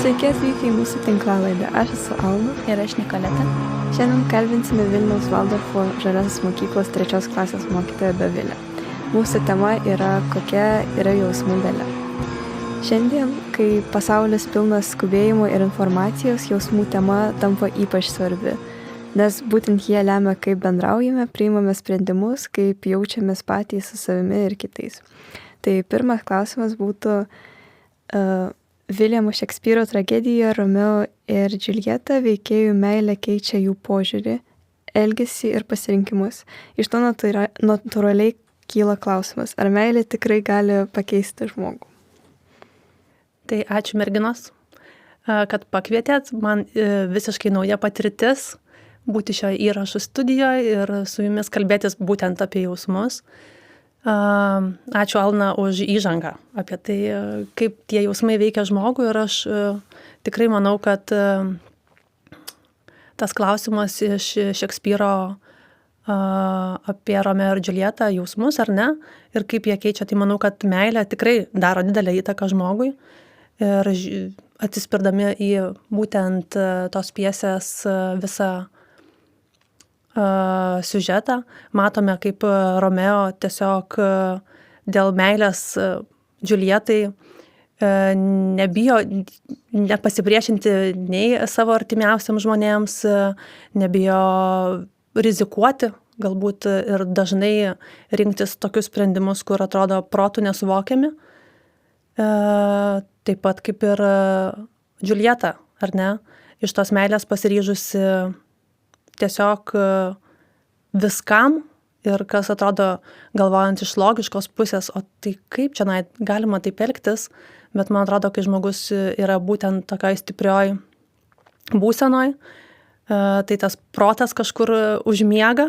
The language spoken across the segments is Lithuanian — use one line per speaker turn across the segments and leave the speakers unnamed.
Sveiki atvykę į mūsų tinklalaidę. Aš esu Alma.
Ir aš Nikoleta.
Šiandien kalbinsime Vilniaus Valdorfo Žaliosios mokyklos 3 klasės mokytoją Dovilę. Mūsų tema yra kokia yra jausmų galia. Šiandien, kai pasaulis pilnas skubėjimo ir informacijos, jausmų tema tampa ypač svarbi, nes būtent jie lemia, kaip bendraujame, priimame sprendimus, kaip jaučiamės patys su savimi ir kitais. Tai pirmas klausimas būtų Viljamo Šekspyro tragedijoje Romeo ir Džiuljeta veikėjų meilė keičia jų požiūrį, elgesį ir pasirinkimus. Iš to natūraliai kyla klausimas, ar meilė tikrai gali pakeisti žmogų?
Tai ačiū merginos, kad pakvietėt. Man visiškai nauja patirtis būti šioje įrašų studijoje ir su jumis kalbėtis būtent apie jausmus. Ačiū Alna už įžangą apie tai, kaip tie jausmai veikia žmogų, ir aš tikrai manau, kad tas klausimas iš Šekspyro apie Romeo ir Džiuljetą jausmus ar ne, ir kaip jie keičia, tai manau, kad meilė tikrai daro didelę įtaką žmogui, ir atsispirdami į būtent tos pjesės visą siužetą, matome, kaip Romeo tiesiog dėl meilės Džiuljetai nebijo nepasipriešinti nei savo artimiausiam žmonėms, nebijo rizikuoti, galbūt ir dažnai rinktis tokius sprendimus, kur atrodo protų nesuvokiami. Taip pat kaip ir Džiuljeta, ar ne, iš tos meilės pasiryžusi tiesiog viskam, ir kas atrodo, galvojant iš logiškos pusės, o tai kaip čia galima taip elgtis, bet man atrodo, kai žmogus yra būtent tokioj stiprioj būsenoj, tai tas protas kažkur užmiega,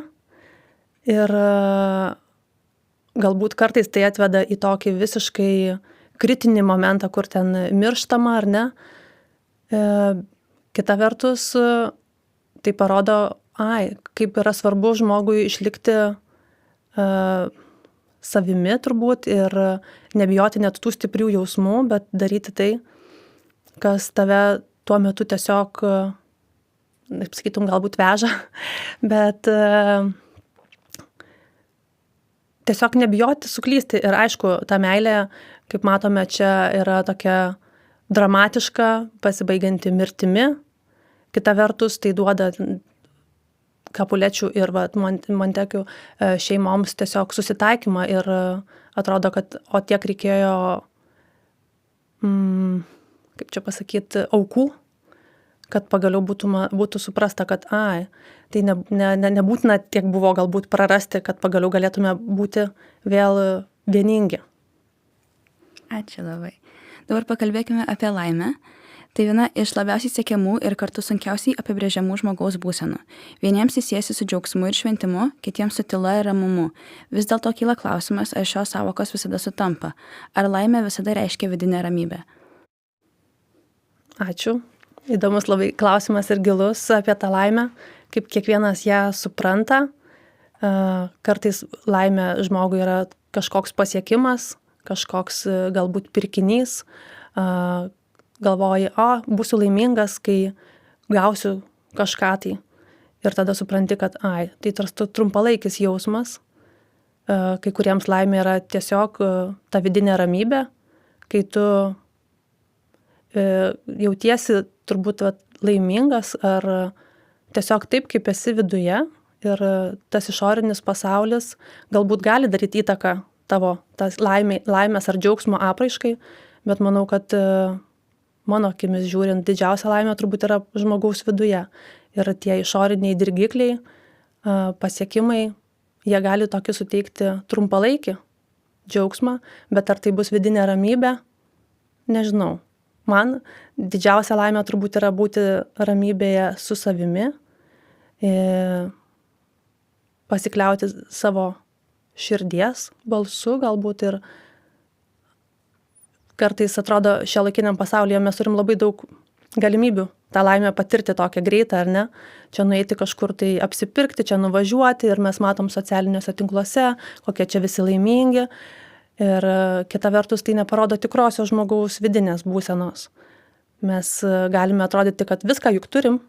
ir galbūt kartais tai atveda į tokį visiškai kritinį momentą, kur ten mirštama ar ne. Kita vertus, tai parodo, kaip yra svarbu žmogui išlikti savimi turbūt ir nebijoti net tų stiprių jausmų, bet daryti tai, kas tave tuo metu tiesiog, taip sakytum, galbūt veža, bet tiesiog nebijoti suklysti. Ir aišku, ta meilė, kaip matome, čia yra tokia dramatiška, pasibaigianti mirtimi. Kita vertus, tai duoda Kapulečių ir Montekių šeimoms tiesiog susitaikymą, ir atrodo, kad tiek reikėjo, kaip čia pasakyti, aukų, kad pagaliau būtų suprasta, kad tai nebūtina tiek buvo galbūt prarasti, kad pagaliau galėtume būti vėl vieningi.
Ačiū labai. Dabar pakalbėkime apie laimę. Tai viena iš labiausiai siekiamų ir kartu sunkiausiai apibrėžiamų žmogaus būsenų. Vieniems jis siejasi su džiaugsmu ir šventimu, kitiems su tyla ir ramumu. Vis dėlto kyla klausimas, ar šios sąvokos visada sutampa. Ar laimė visada reiškia vidinę ramybę?
Ačiū. Įdomus labai klausimas ir gilus apie tą laimę, kaip kiekvienas ją supranta. Kartais laimė žmogui yra kažkoks pasiekimas, kažkoks galbūt pirkinys. Galvoji, būsiu laimingas, kai gausiu kažką tai. Ir tada supranti, kad tai tarsi trumpalaikis jausmas. Kai kuriems laimė yra tiesiog ta vidinė ramybė, kai tu jautiesi turbūt laimingas, ar tiesiog taip, kaip esi viduje, ir tas išorinis pasaulis galbūt gali daryti įtaką tavo tas laimės ar džiaugsmo apraiškai, bet manau, kad mano akimis žiūrint, didžiausia laimė turbūt yra žmogaus viduje. Ir tie išoriniai dirgikliai, pasiekimai, jie gali tokį suteikti trumpalaikį džiaugsmą, bet ar tai bus vidinė ramybė, nežinau. Man didžiausia laimė turbūt yra būti ramybėje su savimi, pasikliauti savo širdies balsu galbūt, ir kartais atrodo, šiuolaikiniam pasaulyje mes turim labai daug galimybių tą laimę patirti tokią greitą, ar ne? Čia nueiti kažkur tai apsipirkti, čia nuvažiuoti, ir mes matom socialiniuose tinkluose, kokie čia visi laimingi. Ir kita vertus, tai neparodo tikrosios žmogaus vidinės būsenos. Mes galime atrodyti, kad viską juk turim,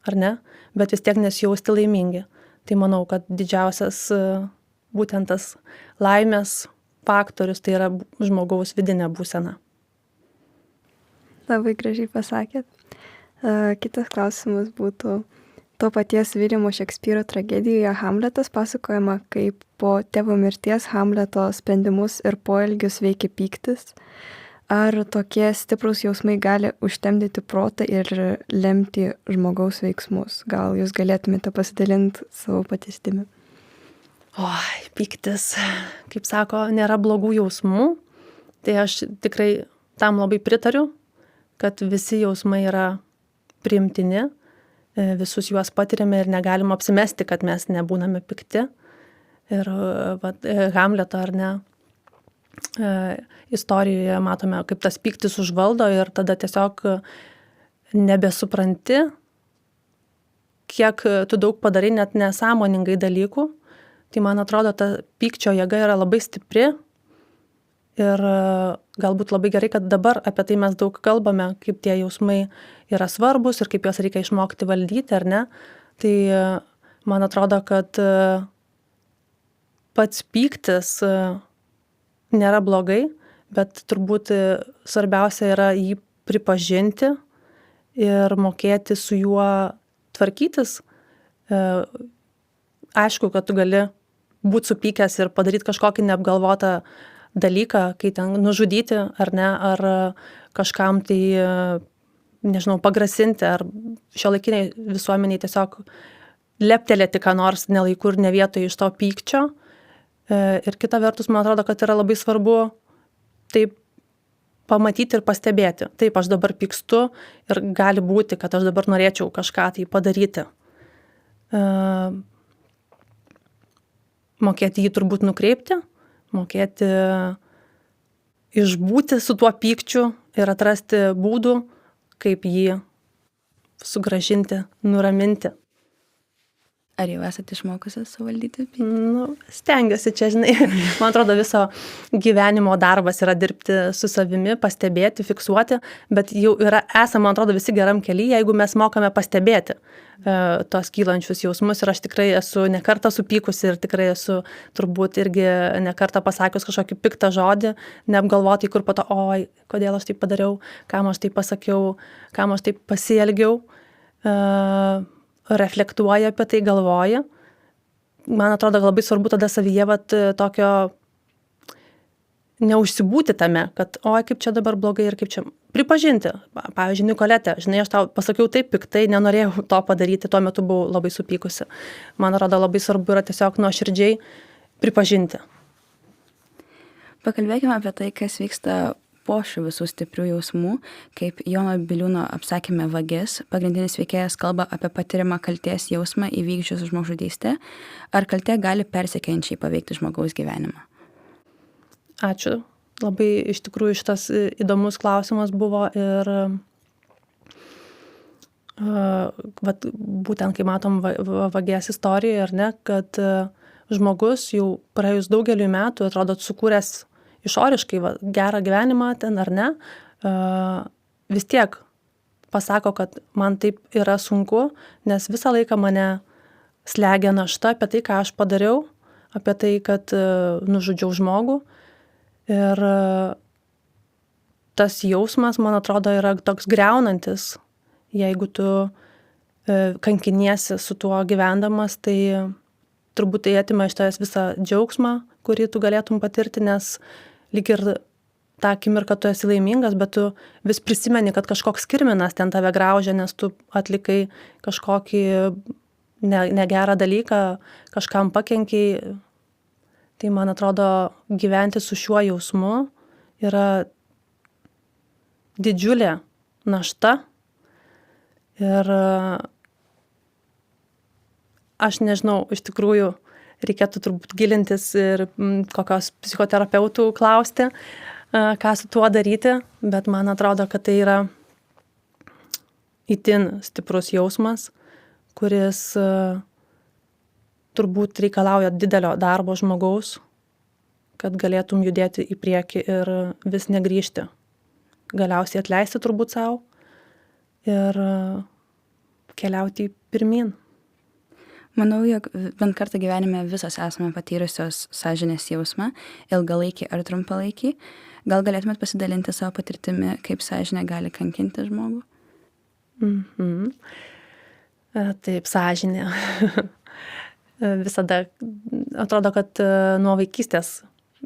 ar ne, bet vis tiek nesijausti laimingi. Tai manau, kad didžiausias būtent tas laimės faktorius tai yra žmogaus vidinė būsena.
Labai gražiai pasakėt. Kitas klausimas būtų, to paties Viljamo Šekspyro tragedijoje Hamletas pasakojama, kaip po tėvo mirties Hamleto sprendimus ir poelgius veikia pyktis. Ar tokie stiprūs jausmai gali užtemdyti protą ir lemti žmogaus veiksmus? Gal jūs galėtumėte pasidalinti savo patirtimi?
Oi, pyktis, kaip sako, nėra blogų jausmų. Tai aš tikrai tam labai pritariu, kad visi jausmai yra priimtini, visus juos patiriame ir negalim apsimesti, kad mes nebūname pikti. Ir Hamleto ar ne, istorijoje matome, kaip tas pyktis užvaldo ir tada tiesiog nebesupranti, kiek tu daug padarai net nesąmoningai dalykų. Tai man atrodo, ta pykčio jėga yra labai stipri ir galbūt labai gerai, kad dabar apie tai mes daug kalbame, kaip tie jausmai yra svarbus ir kaip juos reikia išmokti valdyti, ar ne. Tai man atrodo, kad pats pyktis nėra blogai, bet turbūt svarbiausia yra jį pripažinti ir mokėti su juo tvarkytis. Aišku, kad tu gali būti supykęs ir padaryti kažkokį neapgalvotą dalyką, kai ten nužudyti ar ne, ar kažkam tai, nežinau, pagrasinti, ar šiuolaikiniai visuomeniai tiesiog leptelėti ką nors nelaiku ir ne vietoj iš to pykčio. Ir kita vertus, man atrodo, kad yra labai svarbu taip pamatyti ir pastebėti. Taip, aš dabar pykstu ir gali būti, kad aš dabar norėčiau kažką tai padaryti. Mokėti jį turbūt nukreipti, mokėti išbūti su tuo pykčiu ir atrasti būdų, kaip jį sugrąžinti, nuraminti.
Ar jau esate išmokusi suvaldyti pyktį?
Stengiuosi čia, žinai, man atrodo, viso gyvenimo darbas yra dirbti su savimi, pastebėti, fiksuoti, bet jau esame, man atrodo, visi geram kelyje, jeigu mes mokame pastebėti tos kylančius jausmus. Ir aš tikrai esu nekartą supykusi ir tikrai esu turbūt irgi nekartą pasakius kažkokį piktą žodį, neapgalvotai, kur po to, oi, kodėl aš taip padariau, kam aš taip pasakiau, kam aš taip pasielgiau. Reflektuoja apie tai, galvoja. Man atrodo, labai svarbu tada savyje tokio neužsibūti tame, kad oi, kaip čia dabar blogai ir kaip čia pripažinti. Pavyzdžiui, Nikolete, žinai, aš tau pasakiau taip piktai, nenorėjau to padaryti, tuo metu buvau labai supykusi. Man atrodo, labai svarbu yra tiesiog nuoširdžiai pripažinti.
Pakalbėkime apie tai, kas vyksta po šių visų stiprių jausmų, kaip Jono Biliūno apsakyme Vagis, pagrindinis veikėjas kalba apie patiriamą kaltės jausmą įvykdžius žmogžudystę. Ar kaltė gali persekiojančiai paveikti žmogaus gyvenimą?
Ačiū. Labai iš tikrųjų šitas įdomus klausimas buvo ir būtent kai matom Vagės istorijoje, ar ne, kad žmogus jau praėjus daugeliu metų, atrodo, sukūręs išoriškai gerą gyvenimą ten ar ne, vis tiek pasako, kad man taip yra sunku, nes visą laiką mane slegia našta apie tai, ką aš padariau, apie tai, kad nužudžiau žmogų. Ir tas jausmas, man atrodo, yra toks griaunantis. Jeigu tu kankiniesi su tuo gyvendamas, tai turbūt tai atima iš tavęs visą džiaugsmą, kurį tu galėtum patirti, nes lyg ir tą akimirką tu esi laimingas, bet tu vis prisimeni, kad kažkoks kirminas ten tave graužia, nes tu atlikai kažkokį negerą dalyką, kažkam pakenkiai. Tai man atrodo, gyventi su šiuo jausmu yra didžiulė našta. Ir aš nežinau, iš tikrųjų reikėtų turbūt gilintis ir kokios psichoterapeutų klausti, ką su tuo daryti, bet man atrodo, kad tai yra itin stiprus jausmas, kuris turbūt reikalauja didelio darbo žmogaus, kad galėtum judėti į priekį ir vis negrįžti. Galiausiai atleisti turbūt savo ir keliauti pirmyn.
Manau, jog bent kartą gyvenime visos esame patyrusios sąžinės jausmą, ilgalaikį ar trumpalaikį. Gal galėtumėt pasidalinti savo patirtimi, kaip sąžinė gali kankinti žmogų?
Taip, sąžinė. Visada atrodo, kad nuo vaikystės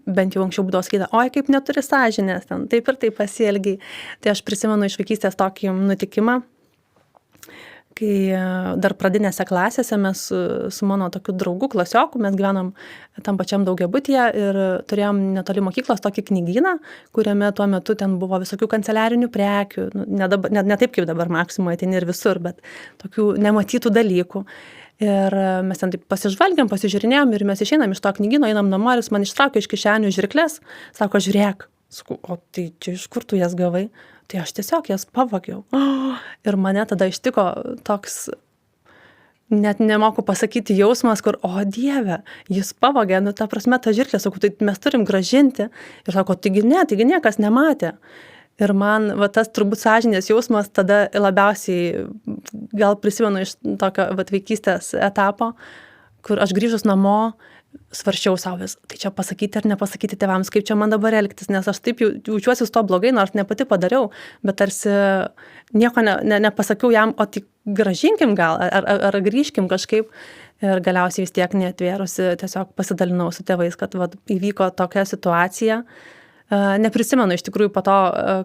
bent jau anksčiau būdavo sakyta, oi, kaip neturi sąžinės, ten taip ir taip pasielgiai. Tai aš prisimenu iš vaikystės tokį nutikimą, kai dar pradinėse klasėse mes su mano tokiu draugu, klasioku, mes gyvenom tam pačiam daugiabutyje ir turėjom netoli mokyklos tokį knygyną, kuriame tuo metu ten buvo visokių kanceliarinių prekių, ne taip kaip dabar Maksimoj ateini ir visur, bet tokių nematytų dalykų. Ir mes ten taip pasižvalgiam, pasižiūrinėjom ir mes išeinam iš to knygyno, einam namo ir jis man ištraukė iš kišenių žirkles, sako, žiūrėk, sakau, o tai čia iš kur tu jas gavai? Tai aš tiesiog jas pavagiau. Ir mane tada ištiko toks, net nemoku pasakyti jausmas, kur, o Dieve, jis pavagė, nu ta prasme, ta žirklė, sakau, tai mes turim grąžinti. Ir sako, taigi niekas nematė. Ir man va, tas turbūt sąžinės jausmas tada labiausiai, gal prisimenu iš tokio vaikystės etapo, kur aš grįžus namo, svarsčiau savo vis, tai čia pasakyti ar nepasakyti tėvams, kaip čia man dabar elgtis, nes aš taip jaučiuosi su to blogai, nors ne pati padariau, bet tarsi nieko nepasakiau jam, o tik grąžinkim gal, ar grįžkim kažkaip. Ir galiausiai vis tiek neatvėrusi, tiesiog pasidalinau su tėvais, kad va, įvyko tokia situacija. Neprisimenu iš tikrųjų po to,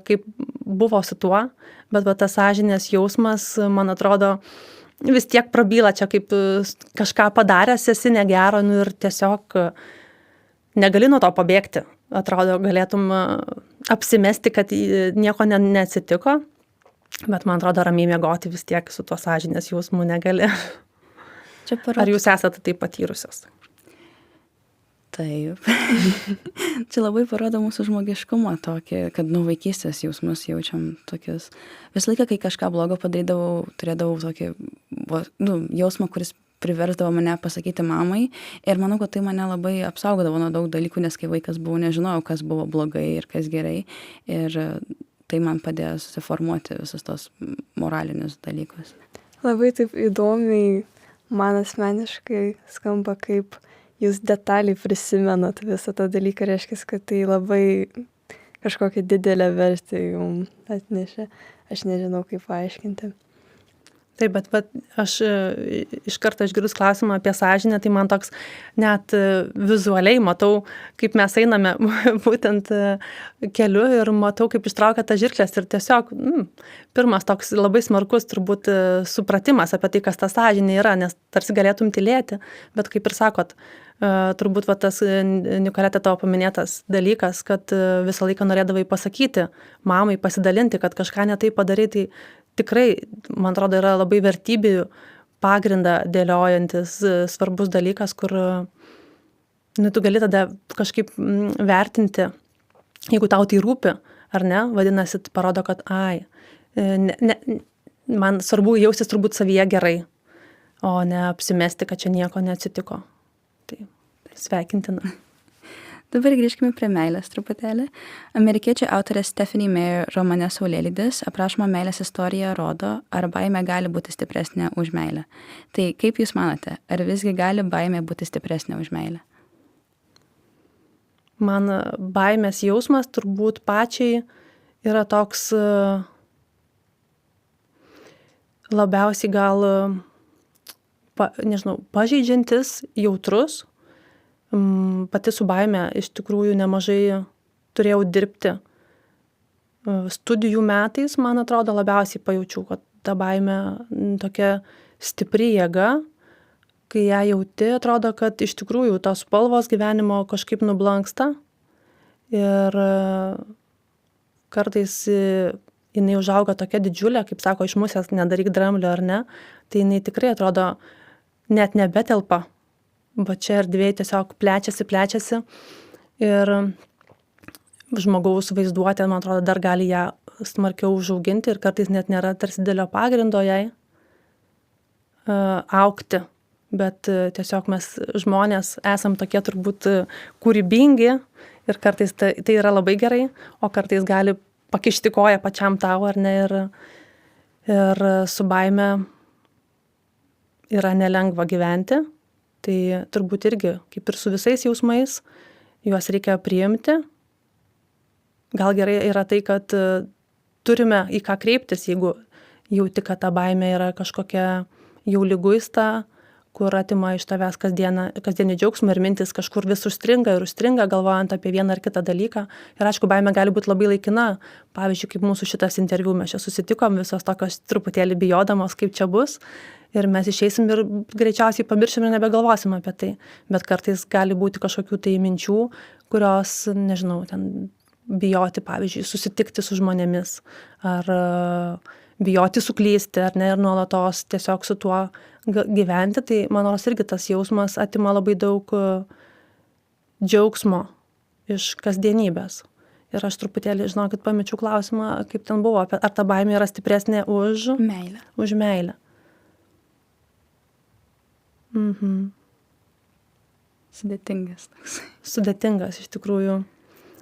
kaip buvo su tuo, bet va, tas sąžinės jausmas, man atrodo, vis tiek prabyla čia, kaip kažką padaręs esi negero, nu ir tiesiog negali nuo to pabėgti. Atrodo, galėtum apsimesti, kad nieko neatsitiko, bet man atrodo, ramiai miegoti vis tiek su tuo sąžinės jausmu negali. Ar jūs esate tai patyrusios?
Taip. Čia labai parodo mūsų žmogiškumą tokį, kad nuo vaikystės jausmus jaučiam tokius. Visą laiką, kai kažką blogo padarydavau, turėdavau tokį jausmą, kuris priversdavo mane pasakyti mamai. Ir manau, kad tai mane labai apsaugodavo nuo daug dalykų, nes kai vaikas buvau, nežinojau, kas buvo blogai ir kas gerai. Ir tai man padėjo susiformuoti visus tos moralinius dalykus.
Labai taip įdomiai man asmeniškai skamba, kaip jūs detaliai prisimenat visą tą dalyką, reiškia, kad tai labai kažkokią didelę vertę jums atnešė. Aš nežinau, kaip paaiškinti.
Taip, bet aš iš karto išgirdus klausimą apie sąžinę, tai man toks net vizualiai matau, kaip mes einame būtent keliu ir matau, kaip ištraukia tą žirklės ir tiesiog pirmas toks labai smarkus turbūt supratimas apie tai, kas ta sąžinė yra, nes tarsi galėtum tylėti, bet kaip ir sakot, turbūt va, tas Nikolete tavo paminėtas dalykas, kad visą laiką norėdavai pasakyti mamai, pasidalinti, kad kažką ne taip padarai, tai tikrai, man atrodo, yra labai vertybių pagrindą dėliojantis svarbus dalykas, kur tu gali tada kažkaip vertinti, jeigu tau tai rūpi, ar ne, vadinasi, tai parodo, kad man svarbu jaustis turbūt savyje gerai, o ne apsimesti, kad čia nieko neatsitiko. Tai sveikintina.
Dabar grįžkime prie meilės truputėlį. Amerikiečių autorės Stephanie Meyer romane Saulėlydis aprašoma meilės istorija rodo, ar baimė gali būti stipresnė už meilę. Tai kaip jūs manote, ar visgi gali baimė būti stipresnė už meilę?
Man baimės jausmas turbūt pačiai yra toks labiausiai gal, pažeidžiantis, jautrus. Pati su baime iš tikrųjų nemažai turėjau dirbti. Studijų metais, man atrodo, labiausiai pajaučiau, kad ta baime tokia stipri jėga, kai ją jauti, atrodo, kad iš tikrųjų tos spalvos gyvenimo kažkaip nublanksta ir kartais jinai užauga tokia didžiulė, kaip sako, iš musės nedaryk dramblio ar ne, tai jinai tikrai atrodo net nebetelpa. Va čia erdvėje tiesiog plečiasi ir žmogaus vaizduotė, man atrodo, dar gali ją smarkiau užauginti ir kartais net nėra tarsi didelio pagrindo jai augti, bet tiesiog mes žmonės esam tokie turbūt kūrybingi ir kartais tai yra labai gerai, o kartais gali pakišti koją pačiam tau, ar ne, Ir su baime yra nelengva gyventi, tai turbūt irgi, kaip ir su visais jausmais, juos reikia priimti. Gal gerai yra tai, kad turime į ką kreiptis, jeigu jauti, kad ta baimė yra kažkokia jau liguista, kur atima iš tavęs kasdienį džiaugsmą ir mintis kažkur vis užstringa, galvojant apie vieną ar kitą dalyką. Ir aišku, baimė gali būti labai laikina. Pavyzdžiui, kaip mūsų šitas interviu, mes čia susitikom visos tokios truputėlį bijodamos, kaip čia bus. Ir mes išeisim ir greičiausiai pamiršim ir nebegalvosim apie tai. Bet kartais gali būti kažkokių tai minčių, kurios, nežinau, ten bijoti, pavyzdžiui, susitikti su žmonėmis, ar bijoti suklysti, ar ne, ir nuolatos tiesiog su tuo gyventi. Tai, man rodos, irgi tas jausmas atima labai daug džiaugsmo iš kasdienybės. Ir aš truputėlį, žinokit, pamečiau klausimą, kaip ten buvo, ar ta baimė yra stipresnė už
Meilę.
Už meilę.
Sudėtingas toks.
Sudėtingas iš tikrųjų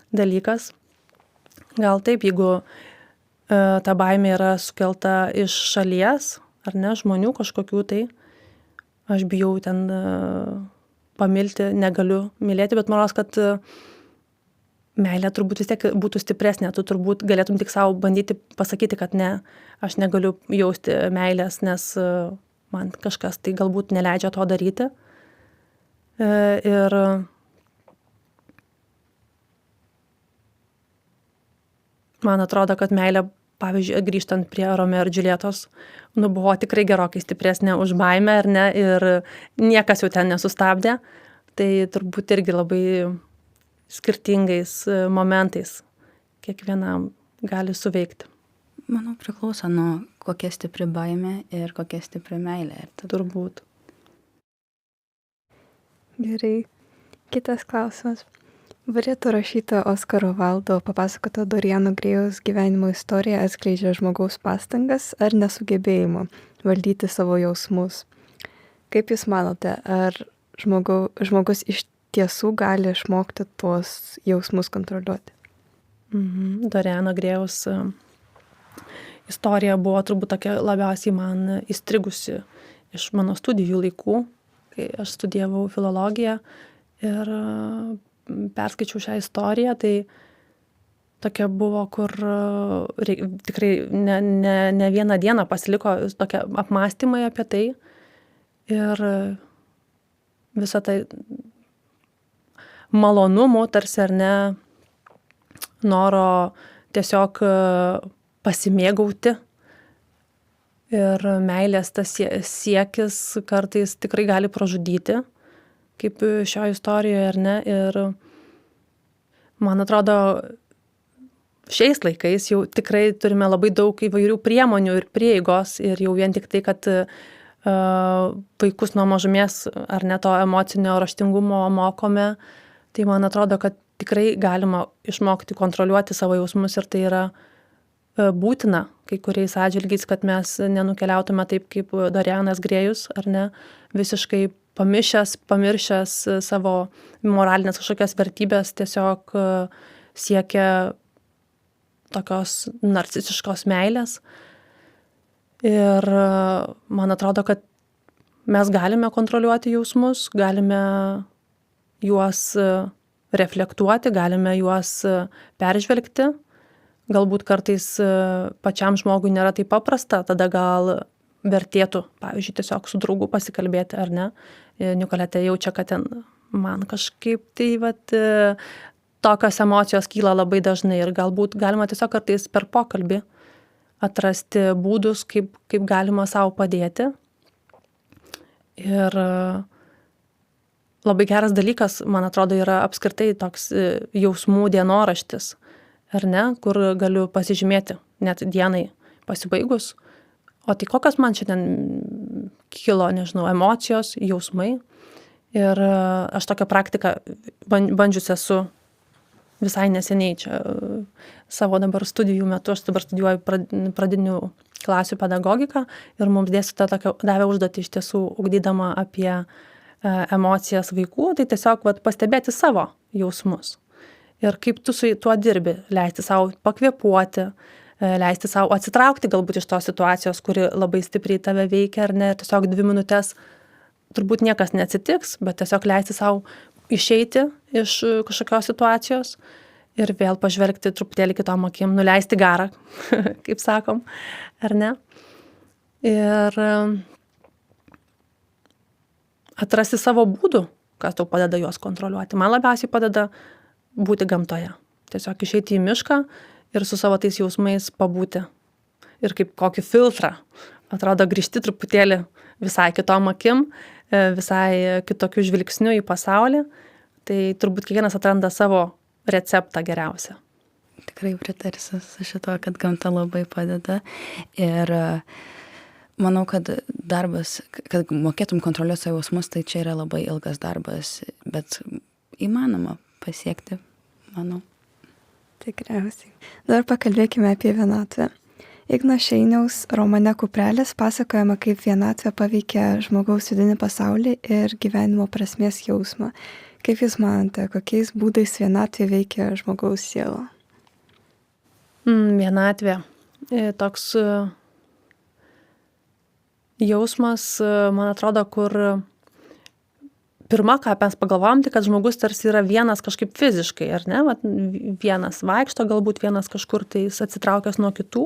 dalykas. Gal taip, jeigu ta baimė yra sukelta iš šalies, ar ne, žmonių kažkokių, tai aš bijau ten pamilti, negaliu mylėti, bet man rodos, kad meilė turbūt vis tiek būtų stipresnė. Tu turbūt galėtum tik savo bandyti pasakyti, kad ne, aš negaliu jausti meilės, nes man kažkas tai galbūt neleidžia to daryti. Ir man atrodo, kad meilė, pavyzdžiui, grįžtant prie Romeo ir Džiuljetos, buvo tikrai gerokai stipresnė už baimę, ar ne, ir niekas jau ten nesustabdė. Tai turbūt irgi labai skirtingais momentais kiekvienam gali suveikti.
Manau, priklauso nuo kokia stipri baimė ir kokia stipri meilė.
Turbūt.
Gerai. Kitas klausimas. Britų rašytojo Oskaro Vaildo papasakota Doriano Grėjaus gyvenimo istorija atskleidžia žmogaus pastangas ar nesugebėjimo valdyti savo jausmus. Kaip Jūs manote, ar žmogus iš tiesų gali išmokti tuos jausmus kontroliuoti?
Doriano Grėjaus istorija buvo turbūt tokia labiausiai man įstrigusi iš mano studijų laikų, kai aš studijavau filologiją ir perskaičiau šią istoriją, tai tokia buvo, kur tikrai ne vieną dieną pasiliko tokie apmąstymai apie tai ir visą tai malonumų, tarsi ar ne, noro tiesiog pasimėgauti ir meilės tas siekis kartais tikrai gali pražudyti, kaip šioje istorijoje, ar ne. Ir man atrodo, šiais laikais jau tikrai turime labai daug įvairių priemonių ir prieigos ir jau vien tik tai, kad vaikus nuo mažumės ar ne to emocinio raštingumo mokome, tai man atrodo, kad tikrai galima išmokti kontroliuoti savo jausmus ir tai yra būtina kai kuriais atžvilgiais, kad mes nenukeliautume taip kaip Dorianas Grėjus, ar ne, visiškai pamiršęs savo moralinės kažkokias vertybės, tiesiog siekia tokios narcisiškos meilės. Ir man atrodo, kad mes galime kontroliuoti jausmus, galime juos reflektuoti, galime juos peržvelgti. Galbūt kartais pačiam žmogui nėra taip paprasta, tada gal vertėtų, pavyzdžiui, tiesiog su draugu pasikalbėti, ar ne. Nicoletė jaučia, kad ten man kažkaip tai tokios emocijos kyla labai dažnai ir galbūt galima tiesiog kartais per pokalbį atrasti būdus, kaip galima savo padėti. Ir labai geras dalykas, man atrodo, yra apskritai toks jausmų dienoraštis, ar ne, kur galiu pasižymėti net dienai pasibaigus. O tai kokios man šiandien kilo, nežinau, emocijos, jausmai. Ir aš tokią praktiką bandžiusi esu visai neseniai čia savo dabar studijų metu. Aš dabar studijuoju pradinių klasių pedagogiką ir mums dėstytoja davė užduotį iš tiesų ugdydama apie emocijas vaikų, tai tiesiog pastebėti savo jausmus. Ir kaip tu su tuo dirbi, leisti savo pakvėpuoti, leisti savo atsitraukti galbūt iš tos situacijos, kuri labai stipriai tave veikia, ar ne, tiesiog 2 minutės turbūt niekas neatsitiks, bet tiesiog leisti savo išeiti iš kažkokios situacijos ir vėl pažvelgti truputėlį kitom akim, nuleisti garą, kaip sakom, ar ne. Ir atrasti savo būdų, kas tau padeda juos kontroliuoti. Man labiausiai padeda būti gamtoje. Tiesiog išeiti į mišką ir su savo tais jausmais pabūti. Ir kaip kokį filtrą. Atrodo, grįžti truputėlį visai kitom akim, visai kitokiu žvilgsniu į pasaulį. Tai turbūt kiekvienas atranda savo receptą geriausią.
Tikrai pritarsiu su šito, kad gamta labai padeda. Ir manau, kad darbas, kad mokėtum kontroliuoti savo jausmus, tai čia yra labai ilgas darbas, bet įmanoma pasiekti, manau.
Tikriausiai. Dabar pakalbėkime apie vienatvę. Igno Šeiniaus romane Kuprelis pasakojama, kaip vienatvė paveikia žmogaus vidinį pasaulį ir gyvenimo prasmės jausmą. Kaip Jūs manote, kokiais būdais vienatvė veikia žmogaus sielą?
Vienatvė. Toks jausmas, man atrodo, kur pirma, ką mes pagalvojom, tai kad žmogus tarsi yra vienas kažkaip fiziškai, ar ne? Vat vienas vaikšto, galbūt vienas kažkur tai atsitraukęs nuo kitų.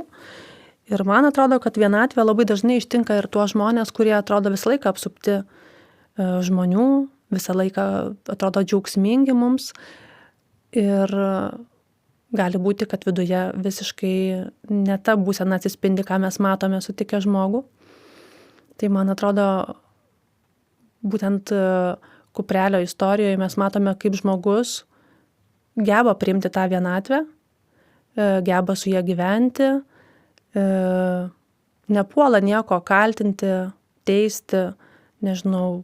Ir man atrodo, kad vienatvė labai dažnai ištinka ir tuos žmonės, kurie atrodo visą laiką apsupti žmonių, visą laiką atrodo džiaugsmingi mums. Ir gali būti, kad viduje visiškai ne ta būsena atsispindi, ką mes matome sutikę žmogų. Tai man atrodo, būtent Kuprelio istorijoje mes matome, kaip žmogus geba priimti tą vienatvę, geba su ją gyventi, nepuola nieko kaltinti, teisti, nežinau,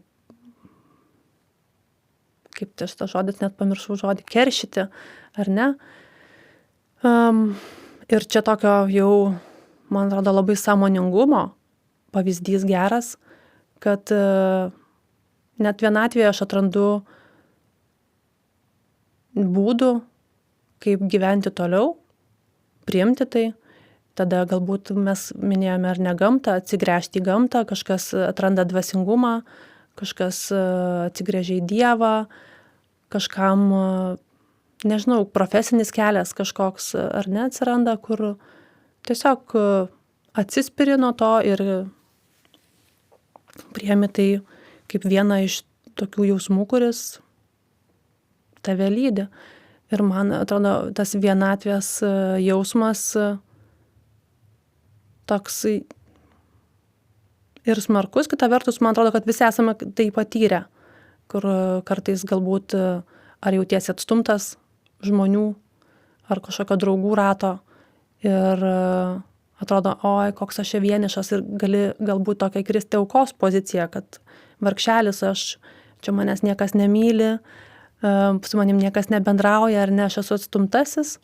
kaip tas žodis, net pamiršau žodį, keršyti, ar ne. Ir čia tokio jau, man atrodo, labai sąmoningumo pavyzdys geras, kad net vienatvėje aš atrandu būdų, kaip gyventi toliau, priimti tai. Tada galbūt mes minėjome ar ne gamtą, atsigręžti į gamtą, kažkas atranda dvasingumą, kažkas atsigręžia į Dievą, kažkam, nežinau, profesinis kelias kažkoks ar ne atsiranda, kur tiesiog atsispiri nuo to ir priemi tai kaip vieną iš tokių jausmų, kuris tave lydi. Ir man atrodo, tas vienatvės jausmas toks ir smarkus, kita vertus, man atrodo, kad visi esame tai patyrę, kur kartais galbūt ar jautiesi atstumtas žmonių, ar kažkokio draugų rato ir atrodo, oi, koks aš čia vienišas ir gali galbūt tokia kristi aukos poziciją, kad vargšelis aš, čia manęs niekas nemyli, su manim niekas nebendrauja, ar ne, aš esu atstumtasis.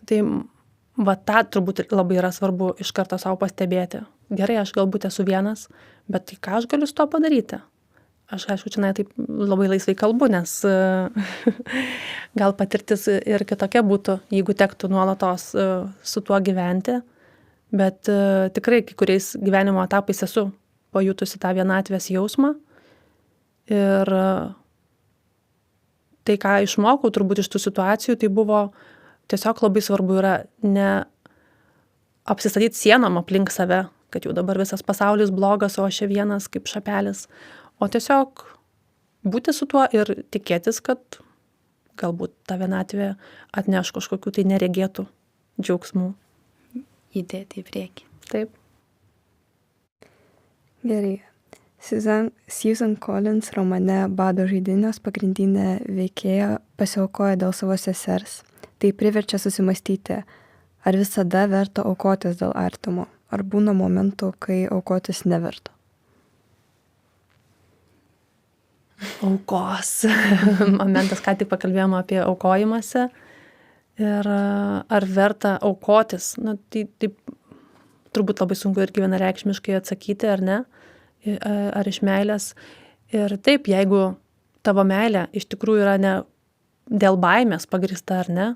Tai va tą turbūt labai yra svarbu iš karto savo pastebėti. Gerai, aš galbūt esu vienas, bet tai ką aš galiu su to padaryti? Aš, aišku, čia taip labai laisvai kalbu, nes gal patirtis ir kitokia būtų, jeigu tektų nuolatos su tuo gyventi, bet tikrai kai kuriais gyvenimo etapais esu pajutusi tą vienatvės jausmą ir tai, ką išmokau turbūt iš tų situacijų, tai buvo tiesiog labai svarbu yra ne apsistatyti sienom aplink save, kad jau dabar visas pasaulis blogas, o aš čia vienas kaip šapelis, o tiesiog būti su tuo ir tikėtis, kad galbūt ta vienatvė atneš kažkokių tai neregėtų džiaugsmų.
Judėti į priekį.
Taip.
Gerai. Susan Collins romane Bado žaidynės pagrindinė veikėja pasiaukoja dėl savo sesers. Tai priverčia susimastyti, ar visada verta aukotis dėl artimo, ar būna momentų, kai aukotis neverta.
Aukos momentas, ką tik pakalbėjome apie aukojimąsi ir ar verta aukotis. Na, tai turbūt labai sunku irgi vienareikšmiškai atsakyti, ar ne, ar iš meilės. Ir taip, jeigu tavo meilė iš tikrųjų yra ne dėl baimės pagrįsta, ar ne,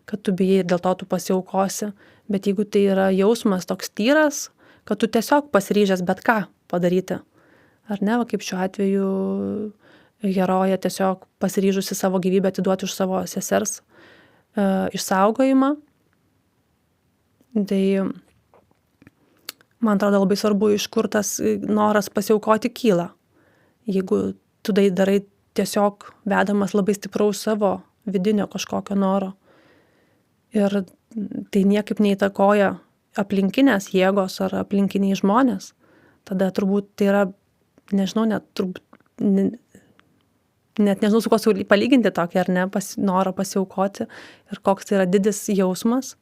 kad tu bijai ir dėl to tu pasiaukosi, bet jeigu tai yra jausmas toks tyras, kad tu tiesiog pasiryžęs bet ką padaryti, ar ne, va, kaip šiuo atveju herojė tiesiog pasiryžusi savo gyvybę atiduoti už savo sesers išsaugojimą, tai man atrodo labai svarbu, iš kur tas noras pasiaukoti kyla. Jeigu tu darai tiesiog vedamas labai stipraus savo vidinio kažkokio noro ir tai niekaip neįtakoja aplinkinės jėgos ar aplinkiniai žmonės, tada turbūt tai yra, nežinau, net nežinau, su kuo palyginti tokį ar ne, norą pasiaukoti ir koks tai yra didis jausmas,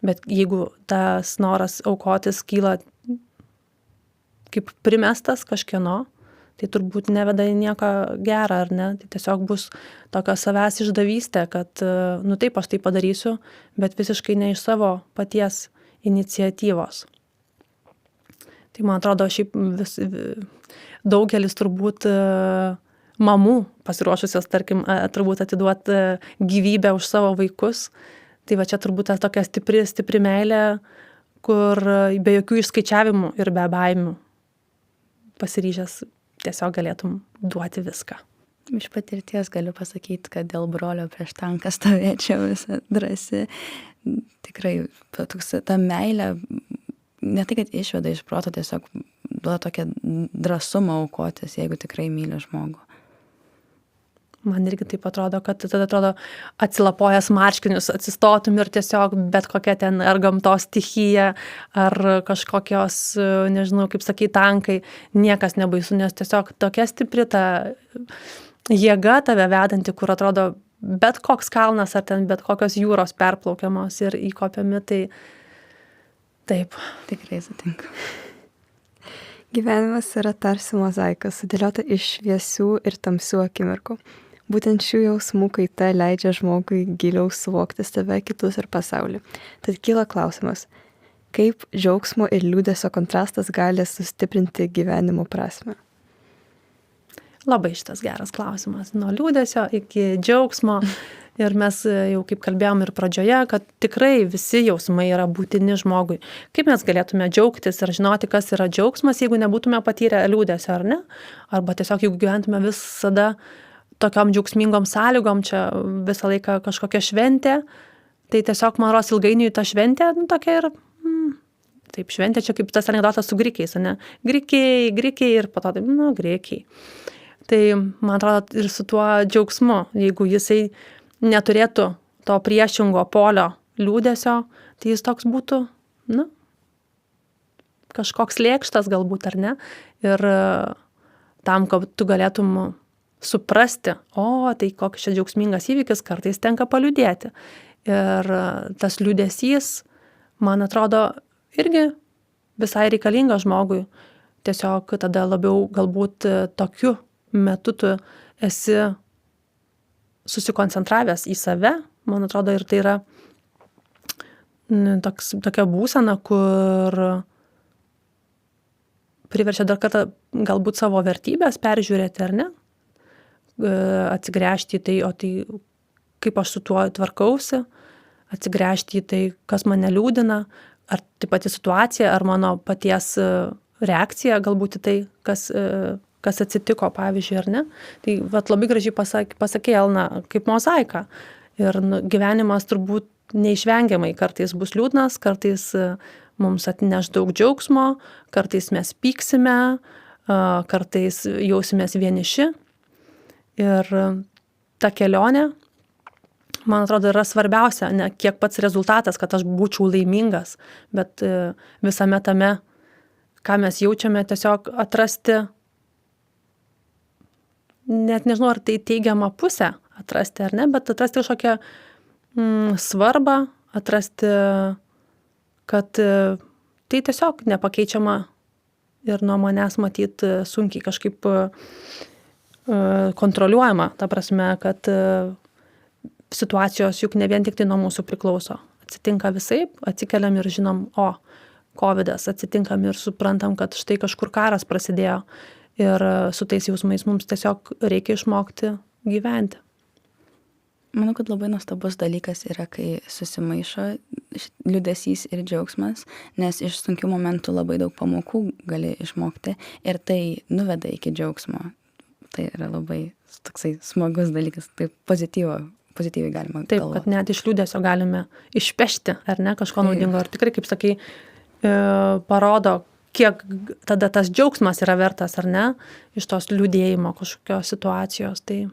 bet jeigu tas noras aukotis kyla kaip primestas kažkieno, tai turbūt neveda į nieką gerą, ar ne? Tai tiesiog bus tokio savęs išdavystė, kad, nu taip, aš tai padarysiu, bet visiškai ne iš savo paties iniciatyvos. Tai man atrodo, šiaip daugelis turbūt mamų pasiruošusios, tarkim, turbūt atiduoti gyvybę už savo vaikus. Tai va čia turbūt ta tokia stipri meilė, kur be jokių išskaičiavimų ir be baimių pasiryžęs tiesiog galėtum duoti viską.
Iš patirties galiu pasakyti, kad dėl brolio prieš tanką stovėčiau visą drąsi. Tikrai ta meilė, ne tai, kad išveda iš proto, tiesiog duoda tokią drąsumą aukotis, jeigu tikrai myli žmogų.
Man irgi taip atrodo, kad tada atrodo atsilapojas marškinius, atsistotum ir tiesiog bet kokia ten ar gamtos stichija, ar kažkokios, nežinau, kaip sakai, tankai, niekas nebaisu, nes tiesiog tokia stipri ta jėga tave vedanti, kur atrodo bet koks kalnas ar ten bet kokios jūros perplaukiamos ir įkopiami, tai taip.
Tikrai sutinku.
Gyvenimas yra tarsi mozaika, sudėliota iš šviesių ir tamsių akimirkų. Būtent šių jausmų kaita leidžia žmogui giliau suvokti save, kitus ir pasaulį. Tad kyla klausimas, kaip džiaugsmo ir liūdesio kontrastas gali sustiprinti gyvenimo prasmę?
Labai šitas geras klausimas. Nuo liūdesio iki džiaugsmo. Ir mes jau kaip kalbėjom ir pradžioje, kad tikrai visi jausmai yra būtini žmogui. Kaip mes galėtume džiaugtis ir žinoti, kas yra džiaugsmas, jeigu nebūtume patyrę liūdesio, ar ne? Arba tiesiog jeigu gyventume visada tokiom džiaugsmingom sąlygom, čia visą laiką kažkokia šventė, tai tiesiog, man rodos, ilgainiui ta šventė, nu, tokia ir, taip, šventė čia kaip tas anekdotas su grikiais, ne? Grikiai ir po to, taip, nu, grikiai. Tai, man atrodo, ir su tuo džiaugsmu, jeigu jisai neturėtų to priešingo polio liūdesio, tai jis toks būtų, nu, kažkoks lėkštas galbūt, ar ne? Ir tam, kad tu galėtum suprasti, tai koks čia džiaugsmingas įvykis, kartais tenka paliūdėti. Ir tas liūdesys, man atrodo, irgi visai reikalingas žmogui. Tiesiog tada labiau galbūt tokiu metu tu esi susikoncentravęs į save, man atrodo, ir tai yra tokia būsena, kur priverčia dar kartą galbūt savo vertybės peržiūrėti, ar ne? Atsigręžti į tai, o tai kaip aš su tuo tvarkausi, atsigręžti į tai, kas mane liūdina, ar tai pati situacija, ar mano paties reakcija galbūt į tai, kas atsitiko, pavyzdžiui, ar ne. Tai labai gražiai pasakė Elna, kaip mozaika. Ir gyvenimas turbūt neišvengiamai kartais bus liūdnas, kartais mums atneš daug džiaugsmo, kartais mes pyksime, kartais jausimės vieniši. Ir ta kelionė, man atrodo, yra svarbiausia, ne kiek pats rezultatas, kad aš būčiau laimingas, bet visame tame, ką mes jaučiame, tiesiog atrasti, net nežinau, ar tai teigiama pusė atrasti ar ne, bet atrasti kažkokią svarbą, atrasti, kad tai tiesiog nepakeičiama ir nuo manęs matyt sunkiai kažkaip kontroliuojama, ta prasme, kad situacijos juk ne vien tik tai nuo mūsų priklauso. Atsitinka visaip, atsikeliam ir žinom, covidas, atsitinkam ir suprantam, kad štai kažkur karas prasidėjo ir su tais jausmais mums tiesiog reikia išmokti gyventi.
Manau, kad labai nuostabus dalykas yra, kai susimaišo liūdesys ir džiaugsmas, nes iš sunkių momentų labai daug pamokų gali išmokti ir tai nuveda iki džiaugsmo. Tai yra labai toksai smagus dalykas, tai pozityviai galima
Taip,
galvoti.
kad net iš liūdesio galime išpešti, ar ne, kažko naudingo. Ir tikrai, kaip sakai, parodo, kiek tada tas džiaugsmas yra vertas, ar ne, iš tos liūdėjimo kažkokios situacijos. Tai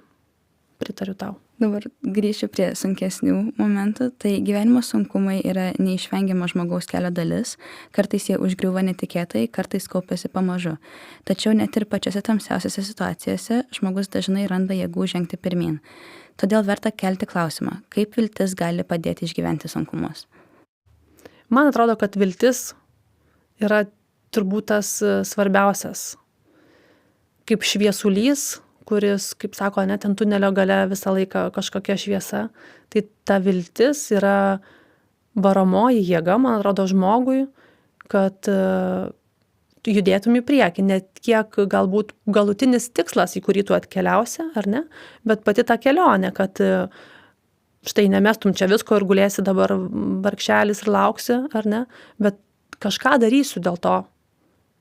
pritariu tau.
Dabar grįšiu prie sunkesnių momentų. Tai gyvenimo sunkumai yra neišvengiama žmogaus kelio dalis. Kartais jie užgriūva netikėtai, kartais kaupiasi pamažu. Tačiau net ir pačiose tamsiausiose situacijose žmogus dažnai randa jėgų žengti pirmyn. Todėl verta kelti klausimą, kaip viltis gali padėti išgyventi sunkumus.
Man atrodo, kad viltis yra turbūt tas svarbiausias. Kaip šviesulys, kuris, kaip sako, net ant tunelio gale visą laiką kažkokia šviesa. Tai ta viltis yra varomoji jėga, man atrodo, žmogui, kad judėtum į priekį. Net kiek galbūt galutinis tikslas, į kurį tu atkeliausi, ar ne, bet pati ta kelionė, kad štai nemestum čia visko ir gulėsi dabar vargšelis ir lauksi, ar ne, bet kažką darysiu dėl to,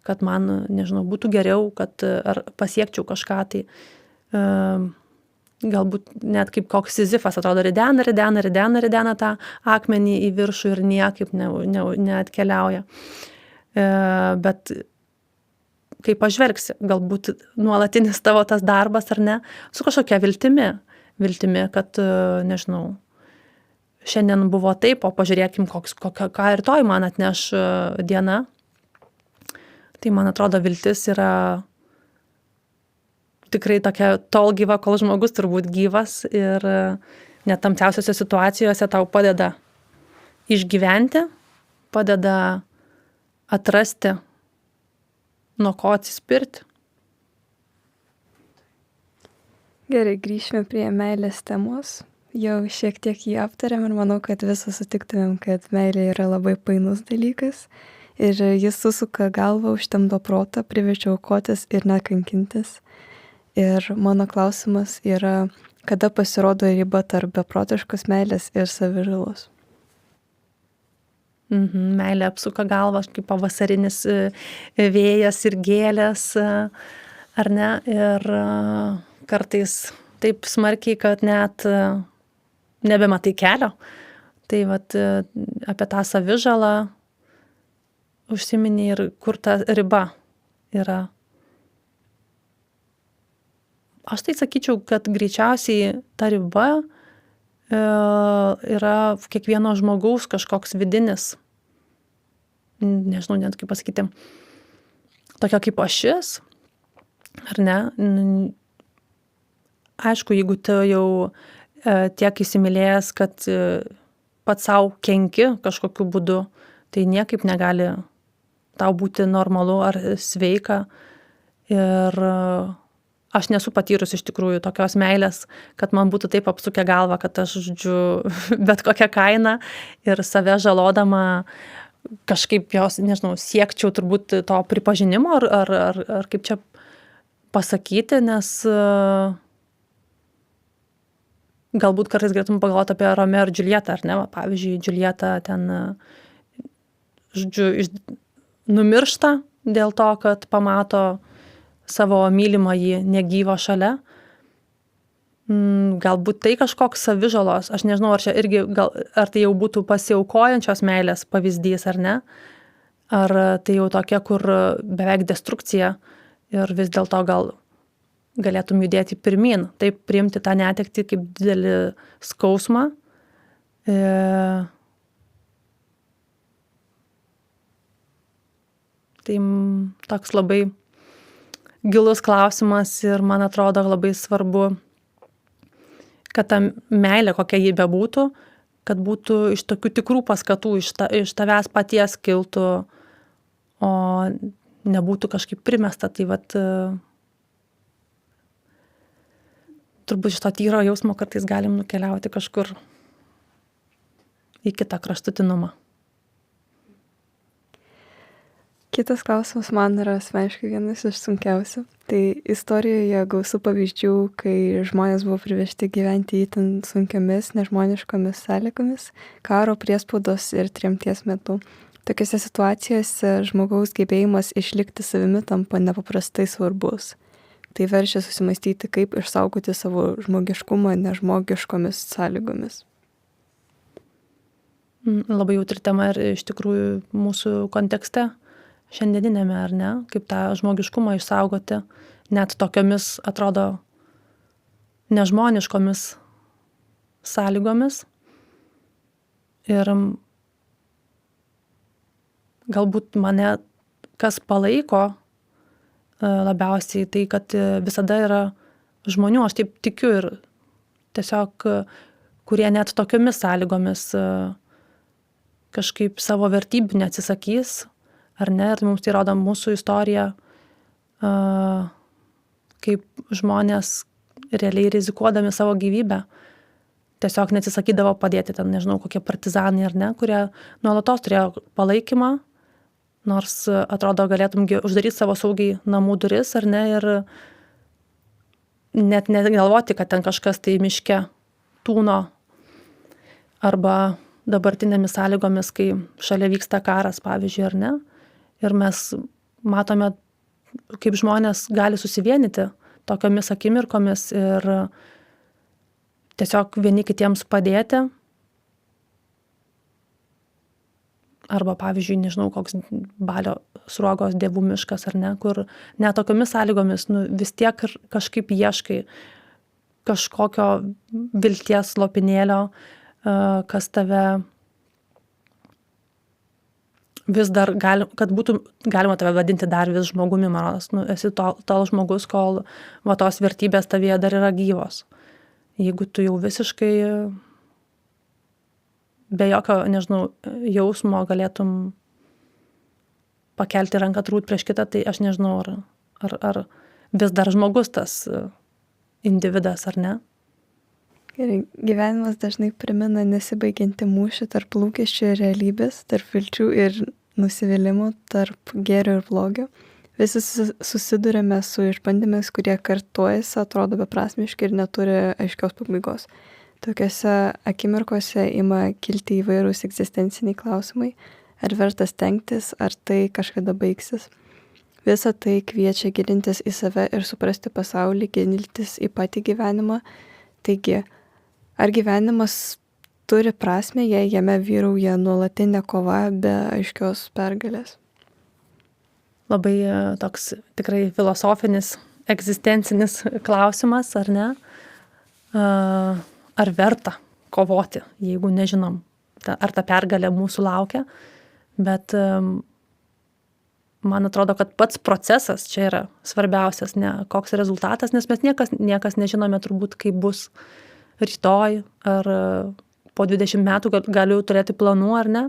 kad man, nežinau, būtų geriau, kad ar pasiekčiau kažką, tai galbūt net kaip koks Sizifas atrodo, ridena tą akmenį į viršų ir niekaip neatkeliauja. Bet kai pažvelgsi, galbūt nuolatinis tavo tas darbas ar ne, su kažkokia viltimi, kad, nežinau, šiandien buvo taip, o pažiūrėkim, ką rytoj man atneš diena. Tai man atrodo, viltis yra tikrai tokia tol gyva, kol žmogus turbūt gyvas ir net tamsiausiose situacijose tau padeda išgyventi, padeda atrasti, nuo ko atsispirti.
Gerai, grįžime prie meilės temos. Jau šiek tiek jį aptarėm ir manau, kad visi sutiktumėm, kad meilė yra labai painus dalykas ir jis susuka galvą, užtemdo protą, priverčia aukotis ir nekankintis. Ir mano klausimas yra, kada pasirodo riba tarp beprotiškos meilės ir savižalos?
Meilė apsuka galvą, kaip pavasarinis vėjas ir gėlės, ar ne? Ir kartais taip smarkiai, kad net nebematai kelio. Tai vat apie tą savižalą užsiminė ir kur ta riba yra. Aš tai sakyčiau, kad greičiausiai ta riba yra kiekvieno žmogaus kažkoks vidinis, nežinau net kaip pasakyti, tokia kaip ašis, ar ne? Aišku, jeigu tu jau tiek įsimylėjęs, kad pats savo kenki kažkokiu būdu, tai niekaip negali tau būti normalu ar sveika. Ir aš nesu patyrus iš tikrųjų tokios meilės, kad man būtų taip apsukę galvą, kad aš, žodžiu, bet kokią kainą ir save žalodama kažkaip jos, nežinau, siekčiau turbūt to pripažinimo ar kaip čia pasakyti, nes galbūt kartais galėtum pagalvoti apie Romeo ir Džiuljetą, ar ne? Pavyzdžiui, Džiuljeta ten, žodžiu, numiršta dėl to, kad pamato savo mylimąjį negyvą šalia. Galbūt tai kažkoks savižalos, aš nežinau, ar čia irgi, ar tai jau būtų pasiaukojančios meilės pavyzdys, ar ne? Ar tai jau tokia, kur beveik destrukcija ir vis dėlto gal galėtum judėti pirmyn, taip priimti tą netektį kaip didelį skausmą. Tai toks labai gilus klausimas ir man atrodo labai svarbu, kad ta meilė, kokia ji bebūtų, kad būtų iš tokių tikrų paskatų, iš tavęs paties kiltų, o nebūtų kažkaip primesta. Tai vat, turbūt iš to tyro jausmo kartais galim nukeliauti kažkur į kitą kraštutinumą.
Kitas klausimas man yra asmeniškai vienas iš sunkiausių. Tai istorijoje gausu pavyzdžių, kai žmonės buvo privežti gyventi itin sunkiomis, nežmoniškomis sąlygomis, karo priespaudos ir tremties metu. Tokiose situacijose žmogaus gebėjimas išlikti savimi tampa nepaprastai svarbus. Tai verčia susimastyti, kaip išsaugoti savo žmogiškumą nežmogiškomis sąlygomis.
Labai jautri tema ir iš tikrųjų mūsų kontekste šiandieninėme, ar ne, kaip tą žmogiškumą išsaugoti net tokiomis, atrodo, nežmoniškomis sąlygomis. Ir galbūt mane kas palaiko labiausiai tai, kad visada yra žmonių, aš taip tikiu ir tiesiog, kurie net tokiomis sąlygomis kažkaip savo vertybių neatsisakys, ar ne, ir mums tai rodo mūsų istorija, kaip žmonės realiai rizikuodami savo gyvybę tiesiog neatsisakydavo padėti, ten nežinau, kokie partizanai ar ne, kurie nuolatos turėjo palaikymą, nors atrodo galėtum uždaryti savo saugiai namų duris, ar ne, ir net negalvoti, kad ten kažkas tai miške tūno, arba dabartinėmis sąlygomis, kai šalia vyksta karas, pavyzdžiui, ar ne, ir mes matome, kaip žmonės gali susivienyti tokiomis akimirkomis ir tiesiog vieni kitiems padėti. Arba, pavyzdžiui, nežinau, koks Balio Sruogos Dievų miškas, ar ne, kur net tokiomis sąlygomis vis tiek kažkaip ieškai kažkokio vilties lopinėlio, kas tave vis dar kad būtų galima tave vadinti dar vis žmogumi, man rodos, esi tol žmogus, kol tos vertybės tavyje dar yra gyvos. Jeigu tu jau visiškai be jokio, nežinau, jausmo galėtum pakelti ranką turbūt prieš kitą, tai aš nežinau, ar vis dar žmogus tas individas, ar ne?
Gerai, gyvenimas dažnai primena nesibaigiantį mūšį tarp lūkesčių ir realybės, tarp vilčių ir nusivylimų, tarp gėrio ir blogio. Visi susidurėme su išbandymais, kurie kartuojasi, atrodo beprasmiški ir neturi aiškios pabaigos. Tokiose akimirkose ima kilti įvairūs egzistenciniai klausimai, ar verta stengtis, ar tai kažkada baigsis. Visa tai kviečia gilintis į save ir suprasti pasaulį, gilintis į patį gyvenimą. Taigi, ar gyvenimas turi prasmę, jei jame vyrauja nuolatinė kova be aiškios pergalės?
Labai toks tikrai filosofinis, egzistencinis klausimas, ar ne? Ar verta kovoti, jeigu nežinom, ar ta pergalė mūsų laukia. Bet man atrodo, kad pats procesas čia yra svarbiausias, ne koks rezultatas, nes mes niekas nežinome turbūt, kaip bus rytoj, ar po 20 metų galiu turėti planų, ar ne.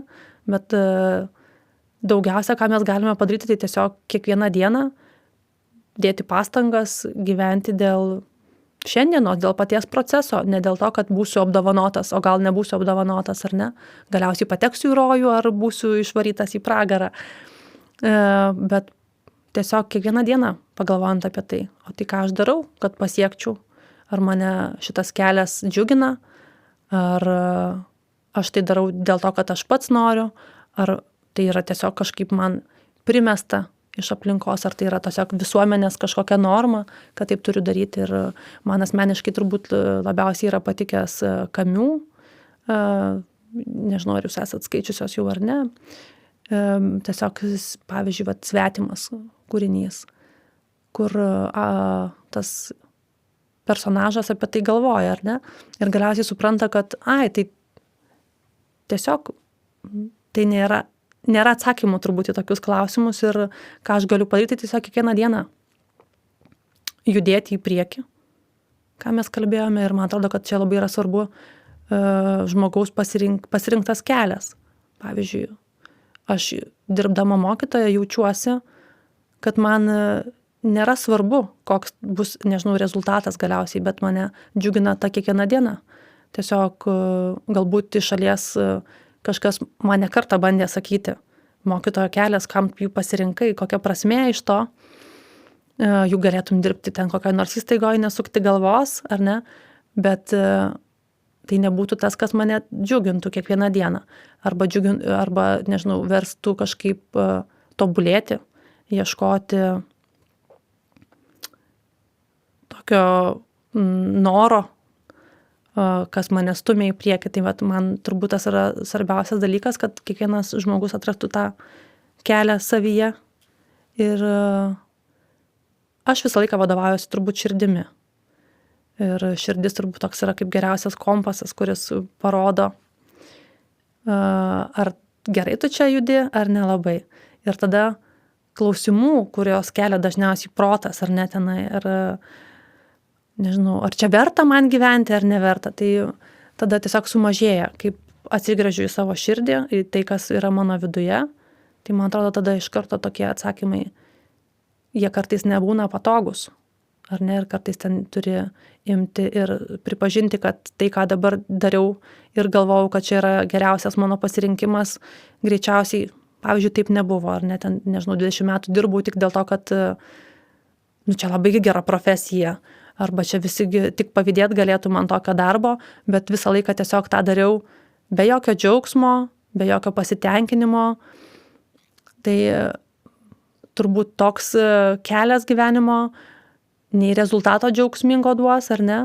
Bet daugiausia, ką mes galime padaryti, tai tiesiog kiekvieną dieną dėti pastangas, gyventi dėl šiandienos, dėl paties proceso, ne dėl to, kad būsiu apdovanotas, o gal nebūsiu apdovanotas, ar ne. Galiausiai pateksiu į rojų, ar būsiu išvarytas į pragarą. Bet tiesiog kiekvieną dieną pagalvojant apie tai, o tai ką aš darau, kad pasiekčiau, ar mane šitas kelias džiugina, ar aš tai darau dėl to, kad aš pats noriu, ar tai yra tiesiog kažkaip man primesta iš aplinkos, ar tai yra tiesiog visuomenės kažkokia norma, kad taip turiu daryti. Ir man asmeniškai turbūt labiausiai yra patikęs Camus, nežinau, ar jūs esat skaičiusios jau ar ne, tiesiog, pavyzdžiui, Svetimas kūrinys, kur tas personažas apie tai galvoja, ar ne, ir galiausiai supranta, kad tai tiesiog tai nėra atsakymų turbūt į tokius klausimus, ir ką aš galiu padaryti, tiesiog kiekvieną dieną judėti į priekį, ką mes kalbėjome, ir man atrodo, kad čia labai yra svarbu žmogaus pasirinktas kelias. Pavyzdžiui, aš dirbdama mokytoja jaučiuosi, kad man nėra svarbu, koks bus, nežinau, rezultatas galiausiai, bet mane džiugina ta kiekviena diena. Tiesiog galbūt iš šalies kažkas mane kartą bandė sakyti, mokytojo kelias, kam jų pasirinkai, kokia prasmė iš to, jų galėtum dirbti ten kokioj nors įstaigoje, nesukti galvos, ar ne, bet tai nebūtų tas, kas mane džiugintų kiekvieną dieną, arba nežinau, verstų kažkaip tobulėti, ieškoti tokio noro, kas mane stumia į priekį. Tai vat, man turbūt tas yra svarbiausias dalykas, kad kiekvienas žmogus atrastų tą kelią savyje. Ir aš visą laiką vadovaujuosi turbūt širdimi. Ir širdis turbūt toks yra kaip geriausias kompasas, kuris parodo, ar gerai tu čia judi, ar nelabai. Ir tada klausimų, kurios kelia dažniausiai protas, ar ne tenai, ar nežinau, ar čia verta man gyventi, ar neverta. Tai tada tiesiog sumažėja, kaip atsigręžiu į savo širdį, į tai, kas yra mano viduje. Tai man atrodo, tada iš karto tokie atsakymai, jie kartais nebūna patogus. Ar ne, ir kartais ten turi imti ir pripažinti, kad tai, ką dabar dariau ir galvojau, kad čia yra geriausias mano pasirinkimas, greičiausiai, pavyzdžiui, taip nebuvo, ar ne, ten, nežinau, 20 metų dirbau tik dėl to, kad, čia labai gera profesija, arba čia visi tik pavydėt galėtų man tokio darbo, bet visą laiką tiesiog tą dariau be jokio džiaugsmo, be jokio pasitenkinimo. Tai turbūt toks kelias gyvenimo nei rezultato džiaugsmingo duos, ar ne,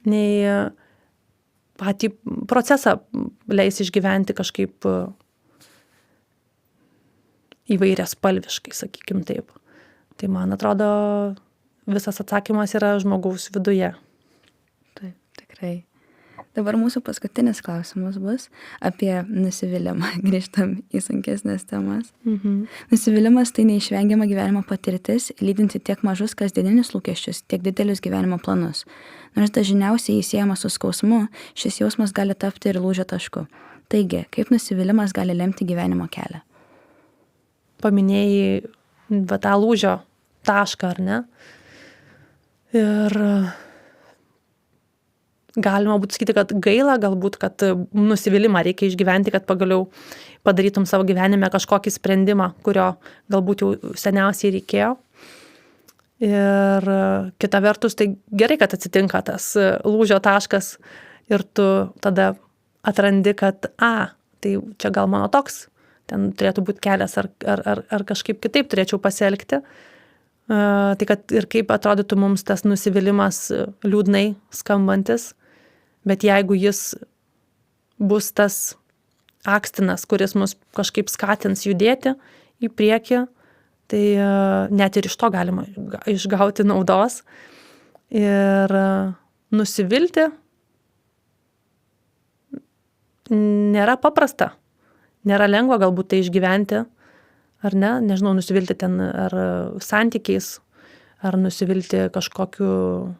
nei patį procesą leis išgyventi kažkaip įvairiaspalviškai, sakykim taip. Tai man atrodo, visas atsakymas yra žmogaus viduje.
Taip, tikrai. Dabar mūsų paskutinis klausimas bus apie nusivylimą. Grįžtam į sunkesnės temas. Nusivylimas tai neišvengiama gyvenimo patirtis, lydinti tiek mažus kasdieninius lūkesčius, tiek didelius gyvenimo planus. Nors dažniausiai įsiejamas su skausmu, šis jausmas gali tapti ir lūžio tašku. Taigi, kaip nusivylimas gali lemti gyvenimo kelią?
Paminėjai tą lūžio tašką, ar ne? Ir galima būtų sakyti, kad gaila, galbūt, kad nusivylimą reikia išgyventi, kad pagaliau padarytum savo gyvenime kažkokį sprendimą, kurio galbūt jau seniausiai reikėjo. Ir kita vertus, tai gerai, kad atsitinka tas lūžio taškas ir tu tada atrandi, kad, tai čia gal mano toks, ten turėtų būti kelias, ar kažkaip kitaip turėčiau pasielgti. Tai kad ir kaip atrodytų mums tas nusivylimas liūdnai skambantis, bet jeigu jis bus tas akstinas, kuris mus kažkaip skatins judėti į priekį, tai net ir iš to galima išgauti naudos. Ir nusivilti nėra paprasta, nėra lengva galbūt tai išgyventi, ar ne, nežinau, nusivilti ten ar santykiais, ar nusivilti kažkokią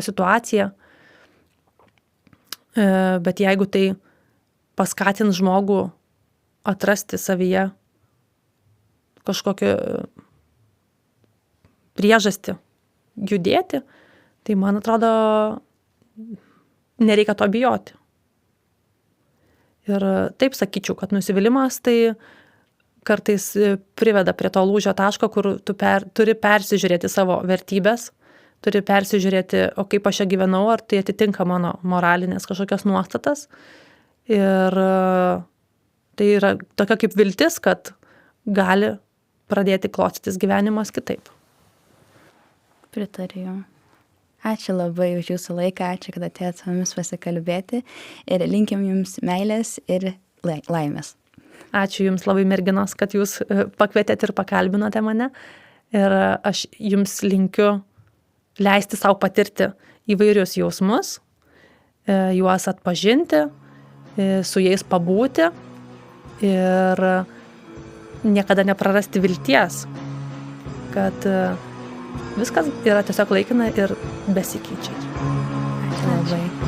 situaciją. Bet jeigu tai paskatins žmogų atrasti savyje kažkokią priežastį judėti, tai man atrodo, nereikia to bijoti. Ir taip sakyčiau, kad nusivylimas tai kartais priveda prie to lūžio taško, kur tu turi persižiūrėti savo vertybės, turi persižiūrėti, o kaip aš čia gyvenau, ar tai atitinka mano moralinės kažkokias nuostatas. Ir tai yra tokia kaip viltis, kad gali pradėti klostytis gyvenimas kitaip.
Pritariu. Ačiū labai už jūsų laiką, ačiū, kad atėjote su mumis pasikalbėti ir linkim jums meilės ir laimės.
Ačiū jums labai, merginos, kad jūs pakvietėte ir pakalbinote mane. Ir aš jums linkiu leisti savo patirti įvairius jausmus, juos atpažinti, su jais pabūti ir niekada neprarasti vilties, kad viskas yra tiesiog laikina ir besikeičiančiai.
Ačiū labai.